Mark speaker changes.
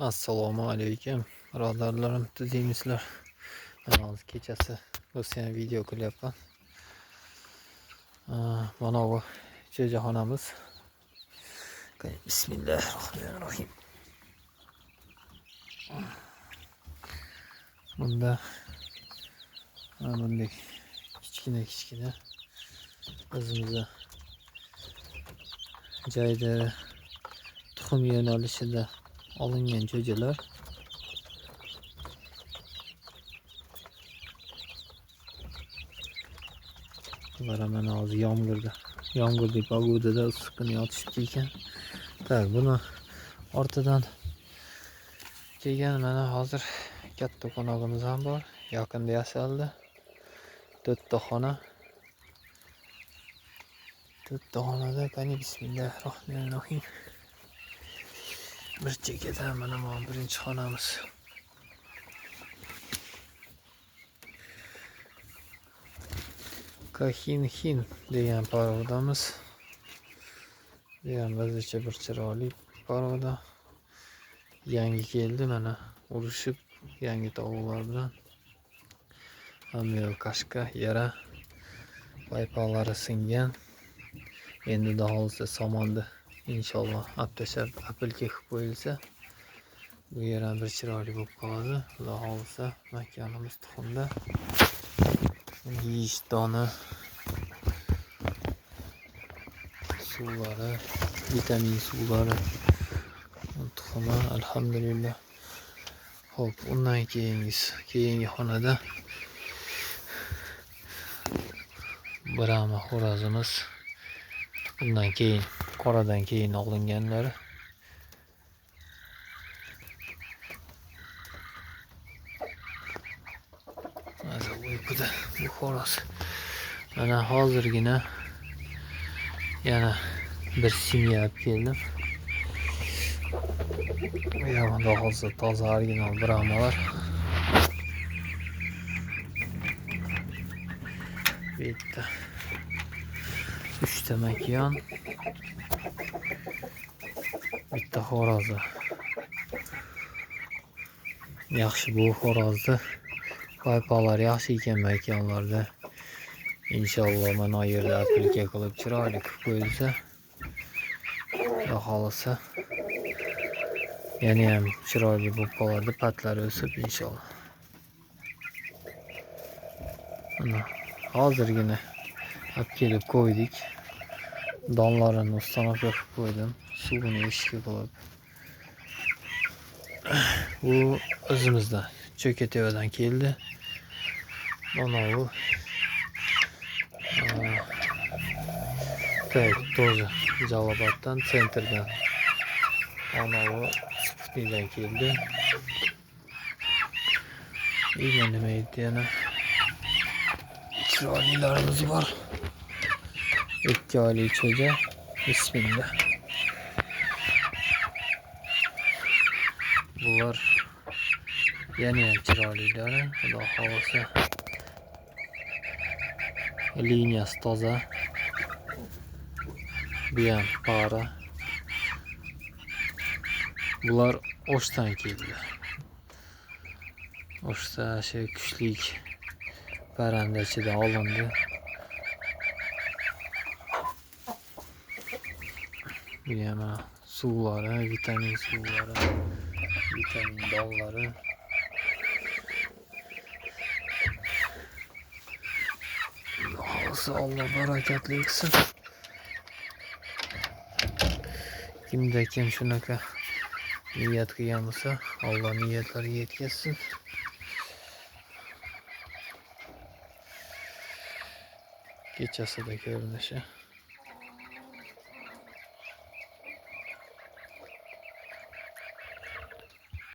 Speaker 1: Assalomu alaykum birodarlarim, tuzingisizlar. Mana hozir kechasi do'stona video qilyapman. Mana bu jo'jaxonamiz. Bismillahirrohmanirrohim. Bunda bunday kichkina o'zimizda joyda tuxum yo'nalishida olingan jo'jalar. Bular mana hozir yomg'irli pogodada issiqqina yotishibdi ekan. Tak, buni ortidan kelgan mana hozir katta qo'nog'imiz ham bor. Yaqinda yasaldi. 4 ta xona. 4 ta xonada qani bismillahirrohmanirrohim. Bir chekkadan mana bu birinchi xonamiz. Kahin degan parovodamiz. Degan bizcha bir chiroyli parovoda. Yangi keldi mana, urushib yangi tovuqlar bilan. Hamma qashqa, yara, payponlari singan. Endi daholsa somonni inshaalloh aptashab apilka qilib qo'yilsa, bu yer ham bir chiroyli bo'lib qoladi. Xudo xolisa makonimiz tuxumda. Yeyish doni, suvlari, vitamin suvlari, tuxumi alhamdulillah. Xo'p, undan keyingi xonada Brahma xo'rozimiz. Bundan keyin qoradan keyin olinganlari. Mana uyquda bu xo'roz. Mana hozirgina yana bir simya olib keldim. Bu yoqda hozir toza original brahmalar. Bitta 3 ta makon, bitta xo'rozi. Yaxshi, bu xo'rozni payponlar yaxshi ekan makonlarda. Inshaalloh mana bu yerda apilka qilib chiroyli qilib qo'yilsa, Xudo xolisa yana ham chiroyli bo'lib qoladi, patlari o'sib inshaalloh. Mana hozirgina olib kelib qo'ydik. Donlarini ustanobga qilib qo'ydim. Suvini eshikka qilib. Bu o'zimizdan Cho'katevadan keldi. Mana bu to'g'ri Jaloboddan, sentrdan. Mana bu Sputnikdan keldi. Nima edi yana? Chiroylilarimiz bor. 2 oylik cho'ja. Bismillah. Bular yana ham chiroylilari. Xudo xolisa liniyasi toza. Bu ham para. Bular O'shdan keldi. O'shda shu kuchlik parandachidan olindi. Bu ham suvlari, vitamin suvlari, vitamin donlari. Alloh barakatli qilsin. Kimda kim shunaqa niyat qilgan bo'lsa, Alloh niyatlariga yetkazsin. Kechasida ko'rinishi.